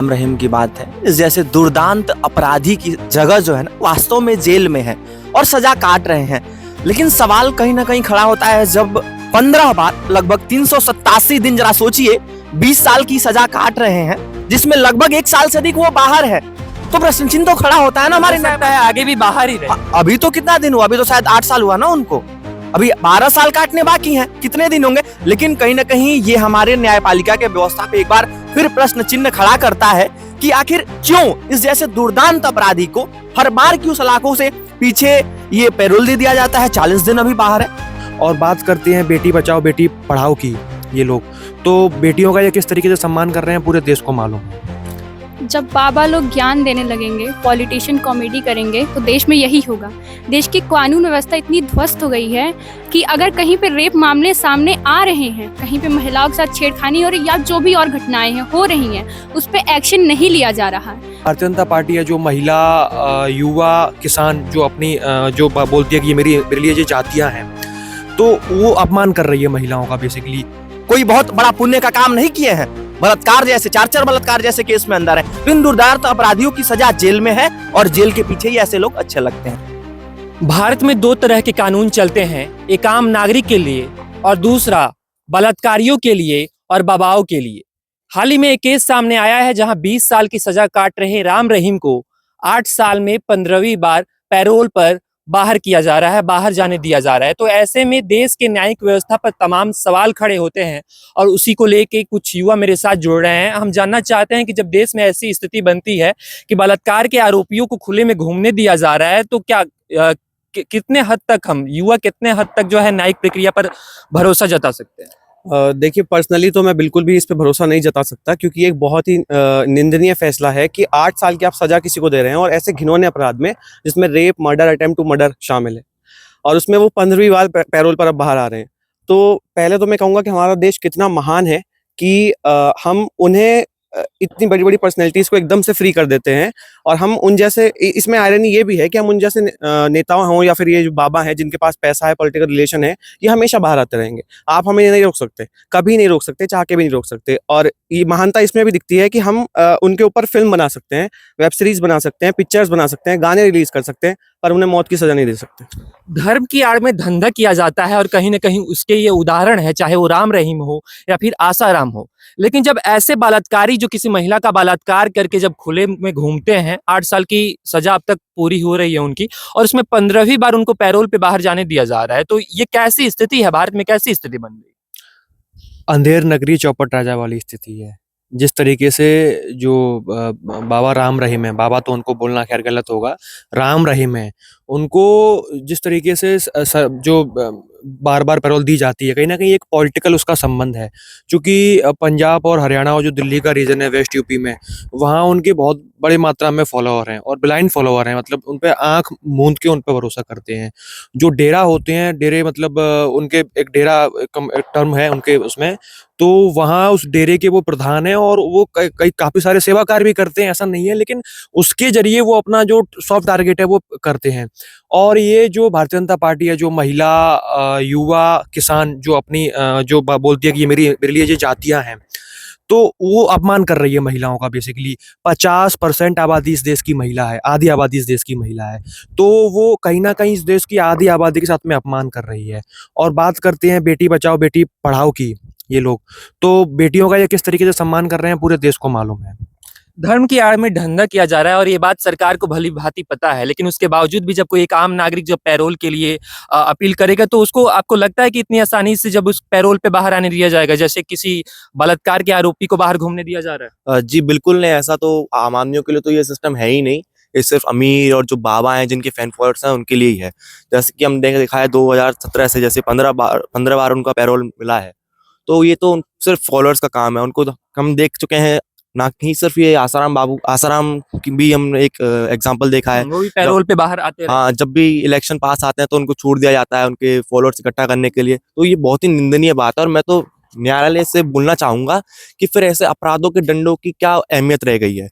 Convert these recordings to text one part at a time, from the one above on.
राम रहीम की बात है। इस जैसे दुर्दांत अपराधी की जगह जो है ना वास्तव में जेल में है और सजा काट रहे हैं। लेकिन सवाल कहीं ना कहीं खड़ा होता है जब 15 बार लगभग 387 दिन, जरा सोचिए, 20 साल की सजा काट रहे हैं जिसमें लगभग 1 साल से अधिक वो बाहर है, तो प्रश्न चिन्ह तो खड़ा होता है ना हमारे सकता है आगे भी बाहर ही रहे। अभी तो कितना दिन हुआ? अभी तो शायद 8 साल हुआ ना उनको, अभी 12 साल काटने बाकी हैं, कितने दिन होंगे? लेकिन कहीं ना कहीं ये हमारे न्यायपालिका के व्यवस्था पे एक बार फिर प्रश्न चिन्ह खड़ा करता है कि आखिर क्यों इस जैसे दुर्दांत अपराधी को हर बार क्यों सलाखों से पीछे ये पैरोल दे दिया जाता है, 40 दिन अभी बाहर है। और बात करते हैं बेटी बचाओ बेटी पढ़ाओ की, ये लोग तो बेटियों का ये किस तरीके से सम्मान कर रहे हैं पूरे देश को मालूम है। जब बाबा लोग ज्ञान देने लगेंगे, पॉलिटिशियन कॉमेडी करेंगे, तो देश में यही होगा। देश की कानून व्यवस्था इतनी ध्वस्त हो गई है कि अगर कहीं पे रेप मामले सामने आ रहे हैं, कहीं पे महिलाओं के साथ छेड़खानी और या जो भी और घटनाएं हैं हो रही हैं, उस पर एक्शन नहीं लिया जा रहा है। भारतीय जनता पार्टी है जो महिला युवा किसान जो अपनी जो बोलती है कि ये मेरे लिए ये जातियां हैं, तो वो अपमान कर रही है महिलाओं का बेसिकली। कोई बहुत बड़ा पुण्य का काम नहीं किए हैं, बलात्कार जैसे 4 बलात्कार जैसे केस में अंदर है। इन दुर्दांत अपराधियों की सजा जेल में है और जेल के पीछे ही ऐसे लोग अच्छे लगते हैं। भारत में 2 तरह के कानून चलते हैं, एक आम नागरिक के लिए और दूसरा बलात्कारियों के लिए और बाबाओं के लिए। हाल ही में एक केस सामने आया है जहां 20 साल की सजा काट रहे राम रहीम को 8 साल में 15वीं बार पैरोल पर बाहर किया जा रहा है, बाहर जाने दिया जा रहा है। तो ऐसे में देश के न्यायिक व्यवस्था पर तमाम सवाल खड़े होते हैं और उसी को लेके कुछ युवा मेरे साथ जुड़ रहे हैं। हम जानना चाहते हैं कि जब देश में ऐसी स्थिति बनती है कि बलात्कार के आरोपियों को खुले में घूमने दिया जा रहा है, तो क्या कितने हद तक हम युवा कितने हद तक जो है न्यायिक प्रक्रिया पर भरोसा जता सकते हैं? देखिए, पर्सनली तो मैं बिल्कुल भी इस पे भरोसा नहीं जता सकता, क्योंकि एक बहुत ही निंदनीय फैसला है कि 8 साल की आप सजा किसी को दे रहे हैं और ऐसे घिनौने अपराध में जिसमें rape, murder, attempt to murder शामिल है, और उसमें वो 15वीं बार पैरोल पर अब बाहर आ रहे हैं। तो पहले तो मैं कहूँगा कि हमारा देश कितना महान है कि हम उन्हें इतनी बड़ी बड़ी पर्सनैलिटीज को एकदम से फ्री कर देते हैं, और हम उन जैसे इसमें आयरनी ये भी है कि हम उन जैसे नेताओं हों या फिर ये जो बाबा हैं जिनके पास पैसा है, पॉलिटिकल रिलेशन है, ये हमेशा बाहर आते रहेंगे। आप हमें नहीं रोक सकते, कभी नहीं रोक सकते, चाह के भी नहीं रोक सकते। और ये महानता इसमें भी दिखती है कि हम उनके ऊपर फिल्म बना सकते हैं, वेब सीरीज बना सकते हैं, पिक्चर्स बना सकते हैं, गाने रिलीज कर सकते हैं, पर उन्हें मौत की सजा नहीं दे सकते। धर्म की आड़ में धंधा किया जाता है और कहीं ना कहीं उसके ये उदाहरण है, चाहे वो राम रहीम हो या फिर आसाराम हो। लेकिन जब ऐसे बलात्कारी जो किसी महिला का बलात्कार करके जब खुले में घूमते हैं, 8 साल की सजा अब तक पूरी हो रही है उनकी, और उसमें 15वीं बार उनको पैरोल पे बाहर जाने दिया जा रहा है, तो ये कैसी स्थिति है? भारत में कैसी स्थिति बन गई? अंधेर नगरी चौपट राजा वाली स्थिति है। जिस तरीके से जो बाबा राम रहीम है, बाबा तो उनको बोलना खैर गलत होगा, राम रहीम है, उनको जिस तरीके से जो बार बार पैरोल दी जाती है, कहीं ना कहीं एक पॉलिटिकल उसका संबंध है। क्योंकि पंजाब और हरियाणा और जो दिल्ली का रीजन है, वेस्ट यूपी में, वहाँ उनके बहुत बड़ी मात्रा में फॉलोअर हैं और ब्लाइंड फॉलोअर हैं, मतलब उन पे आंख मूंद के उन पे भरोसा करते हैं। जो डेरा होते हैं, डेरे मतलब उनके एक डेरा टर्म है उनके उसमें, तो वहाँ उस डेरे के वो प्रधान है और वो कई काफी सारे सेवा कार्य भी करते हैं, ऐसा नहीं है, लेकिन उसके जरिए वो अपना जो सॉफ्ट टारगेट है वो करते हैं। और ये जो भारतीय जनता पार्टी है जो महिला युवा किसान जो अपनी जो बोलती है कि ये मेरे लिए ये जातियां हैं, तो वो अपमान कर रही है महिलाओं का बेसिकली। 50% आबादी इस देश की महिला है, आधी आबादी इस देश की महिला है, तो वो कहीं ना कहीं इस देश की आधी आबादी के साथ में अपमान कर रही है। और बात करते हैं बेटी बचाओ बेटी पढ़ाओ की, ये लोग तो बेटियों का ये किस तरीके से सम्मान कर रहे हैं पूरे देश को मालूम है। धर्म की आड़ में धंधा किया जा रहा है और ये बात सरकार को भली भांति पता है, लेकिन उसके बावजूद भी जब कोई एक आम नागरिक जब पैरोल के लिए अपील करेगा, तो उसको आपको लगता है कि इतनी आसानी से जब उस पैरोल पे बाहर आने दिया जाएगा, जैसे किसी बलात्कार के आरोपी को बाहर घूमने दिया जा रहा है? जी बिल्कुल नहीं, ऐसा तो आम आदमियों के लिए तो ये सिस्टम है ही नहीं। ये सिर्फ अमीर और जो बाबा हैं जिनके फैन फॉलोअर्स हैं उनके लिए ही है। जैसे कि हम देखा है 2017 से जैसे 15 बार उनका पैरोल मिला है, तो ये तो सिर्फ फॉलोअर्स का काम है। उनको तो हम देख चुके हैं, ना ही सिर्फ ये आसाराम की भी हम एक एग्जांपल देखा है, वो भी पैरोल पे बाहर आते हैं। हाँ, जब भी इलेक्शन पास आते हैं तो उनको छूट दिया जाता है उनके फॉलोअर्स इकट्ठा करने के लिए। तो ये बहुत ही निंदनीय बात है और मैं तो न्यायालय से बोलना चाहूंगा कि फिर ऐसे अपराधों के दंडों की क्या अहमियत रह गई है?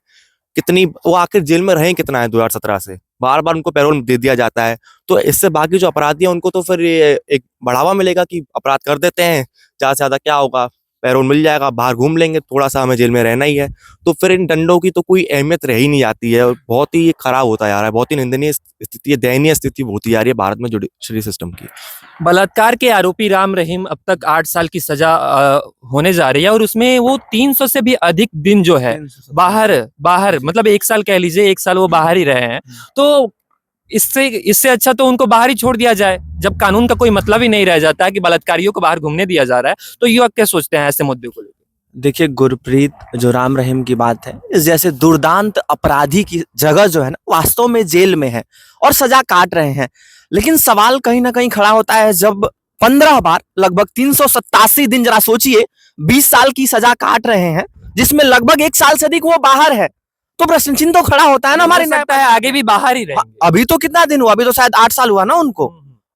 कितनी वो आखिर जेल में रहे कितना है 2017 से, बार बार उनको पैरोल दे दिया जाता है। तो इससे बाकी जो अपराधी हैं उनको तो फिर ये एक बढ़ावा मिलेगा कि अपराध कर देते हैं, ज्यादा से ज्यादा क्या होगा, पैरोल मिल जाएगा, बाहर घूम लेंगे, थोड़ा सा हमें जेल में रहना ही है। तो फिर इन दंडों की तो कोई अहमियत रह ही नहीं जाती है और बहुत ही खराब होता जा रहा है, बहुत ही निंदनीय स्थिति, दयनीय स्थिति होती जा रही है भारत में जुडिशरी सिस्टम की। बलात्कार के आरोपी राम रहीम अब तक 8 साल की सजा होने जा रही है और उसमें वो 300 से भी अधिक दिन जो है बाहर मतलब 1 साल कह लीजिए, 1 साल वो बाहर ही रहे हैं। तो इससे अच्छा तो उनको बाहर ही छोड़ दिया जाए, जब कानून का कोई मतलब ही नहीं रह जाता है कि बलात्कारियों को बाहर घूमने दिया जा रहा है। तो युवक क्या सोचते हैं ऐसे मुद्दे को लेकर? देखिए गुरप्रीत, जो राम रहीम की बात है, इस जैसे दुर्दांत अपराधी की जगह जो है ना वास्तव में जेल में है और सजा काट रहे हैं। लेकिन सवाल कहीं ना कहीं खड़ा होता है जब 15 बार लगभग 387 दिन, जरा सोचिए, 20 साल की सजा काट रहे हैं जिसमें लगभग 1 साल से अधिक वो बाहर है, तो प्रश्न चिन्ह तो खड़ा होता है ना हमारे लगता है आगे भी बाहर ही रहेंगे। अभी तो कितना दिन हुआ, अभी तो शायद 8 साल हुआ ना उनको,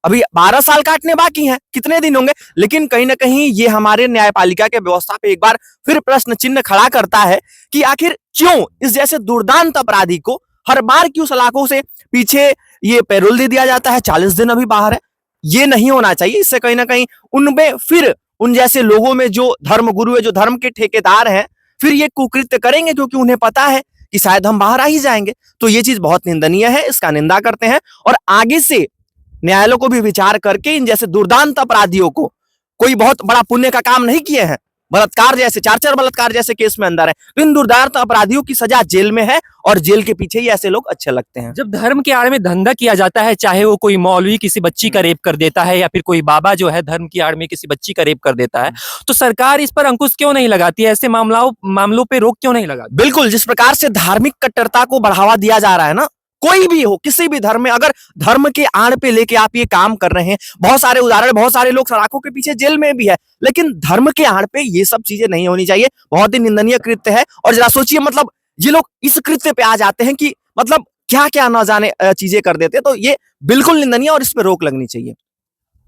अभी 12 साल काटने बाकी हैं, कितने दिन होंगे। लेकिन कहीं ना कहीं ये हमारे न्यायपालिका के व्यवस्था पे एक बार फिर प्रश्न चिन्ह खड़ा करता है कि आखिर क्यों इस जैसे दुर्दांत अपराधी को हर बार क्यों सलाखों से पीछे ये पैरोल दे दिया जाता है, 40 दिन अभी बाहर है। ये नहीं होना चाहिए। इससे कहीं ना कहीं उनमें फिर उन जैसे लोगों में जो धर्म गुरु है, जो धर्म के ठेकेदार हैं, फिर ये कुकृत्य करेंगे क्योंकि उन्हें पता है कि शायद हम बाहर आ ही जाएंगे। तो ये चीज बहुत निंदनीय है, इसका निंदा करते हैं और आगे से न्यायालय को भी विचार करके इन जैसे दुर्दांत अपराधियों को, कोई बहुत बड़ा पुण्य का काम नहीं किए हैं, बलात्कार जैसे 4 बलात्कार जैसे केस में अंदर है, तो इन दुर्दांत अपराधियों की सजा जेल में है और जेल के पीछे ही ऐसे लोग अच्छे लगते हैं। जब धर्म के आड़ में धंधा किया जाता है, चाहे वो कोई मौलवी किसी बच्ची का रेप कर देता है या फिर कोई बाबा जो है धर्म की आड़ में किसी बच्ची का रेप कर देता है, तो सरकार इस पर अंकुश क्यों नहीं लगाती है? ऐसे मामलों पे रोक क्यों नहीं लगाती? बिल्कुल, जिस प्रकार से धार्मिक कट्टरता को बढ़ावा दिया जा रहा है ना, कोई भी हो, किसी भी धर्म में, अगर धर्म के आड़ पे लेके आप ये काम कर रहे हैं, बहुत सारे उदाहरण, बहुत सारे लोग सलाखों के पीछे जेल में भी है, लेकिन धर्म के आड़ पे ये सब चीजें नहीं होनी चाहिए। बहुत ही निंदनीय कृत्य है। और जरा सोचिए, मतलब ये लोग इस कृत्य पे आ जाते हैं कि मतलब क्या क्या न जाने चीजें कर देते हैं, तो ये बिल्कुल निंदनीय और इस पे रोक लगनी चाहिए।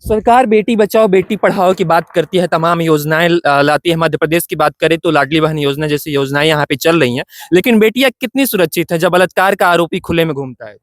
सरकार बेटी बचाओ बेटी पढ़ाओ की बात करती है, तमाम योजनाएं लाती है। मध्य प्रदेश की बात करें तो लाडली बहन योजना जैसी योजनाएं यहाँ पे चल रही हैं, लेकिन बेटियां कितनी सुरक्षित है जब बलात्कार का आरोपी खुले में घूमता है?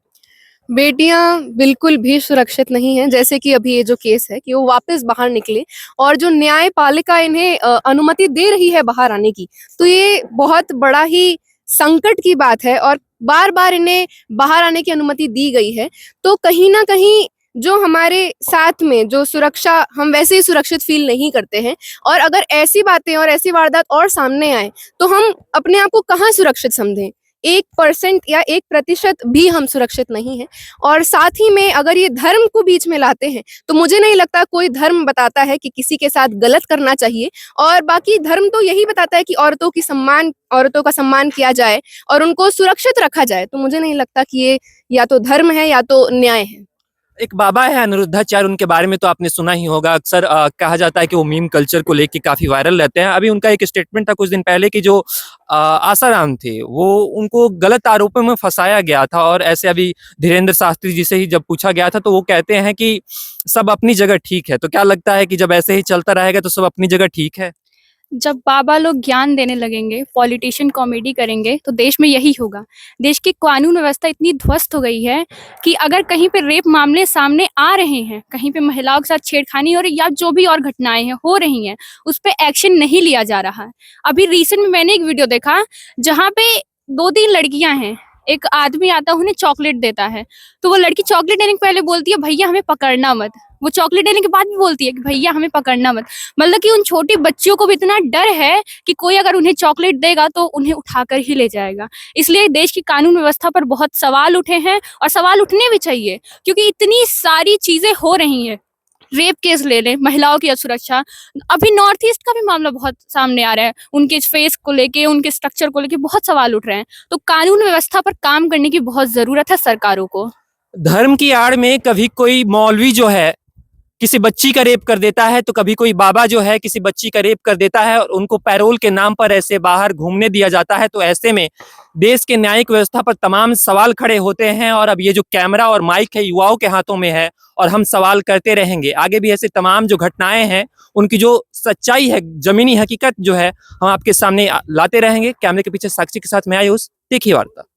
बेटियां बिल्कुल भी सुरक्षित नहीं हैं। जैसे कि अभी ये जो केस है कि वो वापस बाहर निकले और जो न्यायपालिका इन्हें अनुमति दे रही है बाहर आने की, तो ये बहुत बड़ा ही संकट की बात है और बार बार इन्हें बाहर आने की अनुमति दी गई है। तो कहीं ना कहीं जो हमारे साथ में जो सुरक्षा, हम वैसे ही सुरक्षित फील नहीं करते हैं और अगर ऐसी बातें और ऐसी वारदात और सामने आए तो हम अपने आप को कहाँ सुरक्षित समझें? 1% या 1% भी हम सुरक्षित नहीं हैं। और साथ ही में अगर ये धर्म को बीच में लाते हैं तो मुझे नहीं लगता कोई धर्म बताता है कि किसी के साथ गलत करना चाहिए, और बाकी धर्म तो यही बताता है कि औरतों का सम्मान किया जाए और उनको सुरक्षित रखा जाए। तो मुझे नहीं लगता कि ये या तो धर्म है या तो न्याय है। एक बाबा है अनिरुद्धाचार्य, उनके बारे में तो आपने सुना ही होगा। अक्सर कहा जाता है कि वो मीम कल्चर को लेके काफी वायरल रहते हैं। अभी उनका एक स्टेटमेंट था कुछ दिन पहले कि जो आसाराम थे वो उनको गलत आरोपों में फंसाया गया था, और ऐसे अभी धीरेन्द्र शास्त्री जी से ही जब पूछा गया था तो वो कहते हैं कि सब अपनी जगह ठीक है। तो क्या लगता है कि जब ऐसे ही चलता रहेगा तो सब अपनी जगह ठीक है? जब बाबा लोग ज्ञान देने लगेंगे, पॉलिटिशियन कॉमेडी करेंगे, तो देश में यही होगा। देश की कानून व्यवस्था इतनी ध्वस्त हो गई है कि अगर कहीं पे रेप मामले सामने आ रहे हैं, कहीं पे महिलाओं के साथ छेड़खानी और या जो भी और घटनाएं हैं हो रही हैं, उस पे एक्शन नहीं लिया जा रहा है। अभी रिसेंट में मैंने एक वीडियो देखा जहाँ पे 2-3 लड़कियां हैं, एक आदमी आता है उन्हें चॉकलेट देता है, तो वो लड़की चॉकलेट देने के पहले बोलती है भैया हमें पकड़ना मत, वो चॉकलेट देने के बाद भी बोलती है कि भैया हमें पकड़ना मत। मतलब कि उन छोटी बच्चियों को भी इतना डर है कि कोई अगर उन्हें चॉकलेट देगा तो उन्हें उठाकर ही ले जाएगा। इसलिए देश की कानून व्यवस्था पर बहुत सवाल उठे हैं और सवाल उठने भी चाहिए, क्योंकि इतनी सारी चीजें हो रही हैं। रेप केस ले लें, महिलाओं की असुरक्षा, अभी नॉर्थ ईस्ट का भी मामला बहुत सामने आ रहा है, उनके फेस को लेके, उनके स्ट्रक्चर को लेके बहुत सवाल उठ रहे हैं। तो कानून व्यवस्था पर काम करने की बहुत जरूरत है सरकारों को। धर्म की आड़ में कभी कोई मौलवी जो है किसी बच्ची का रेप कर देता है, तो कभी कोई बाबा जो है किसी बच्ची का रेप कर देता है और उनको पैरोल के नाम पर ऐसे बाहर घूमने दिया जाता है। तो ऐसे में देश के न्यायिक व्यवस्था पर तमाम सवाल खड़े होते हैं, और अब ये जो कैमरा और माइक है युवाओं के हाथों में है और हम सवाल करते रहेंगे। आगे भी ऐसे तमाम जो घटनाएं हैं उनकी जो सच्चाई है, जमीनी हकीकत जो है, हम आपके सामने लाते रहेंगे। कैमरे के पीछे साक्षी के साथ मैं आयुष, देखिए वार्ता।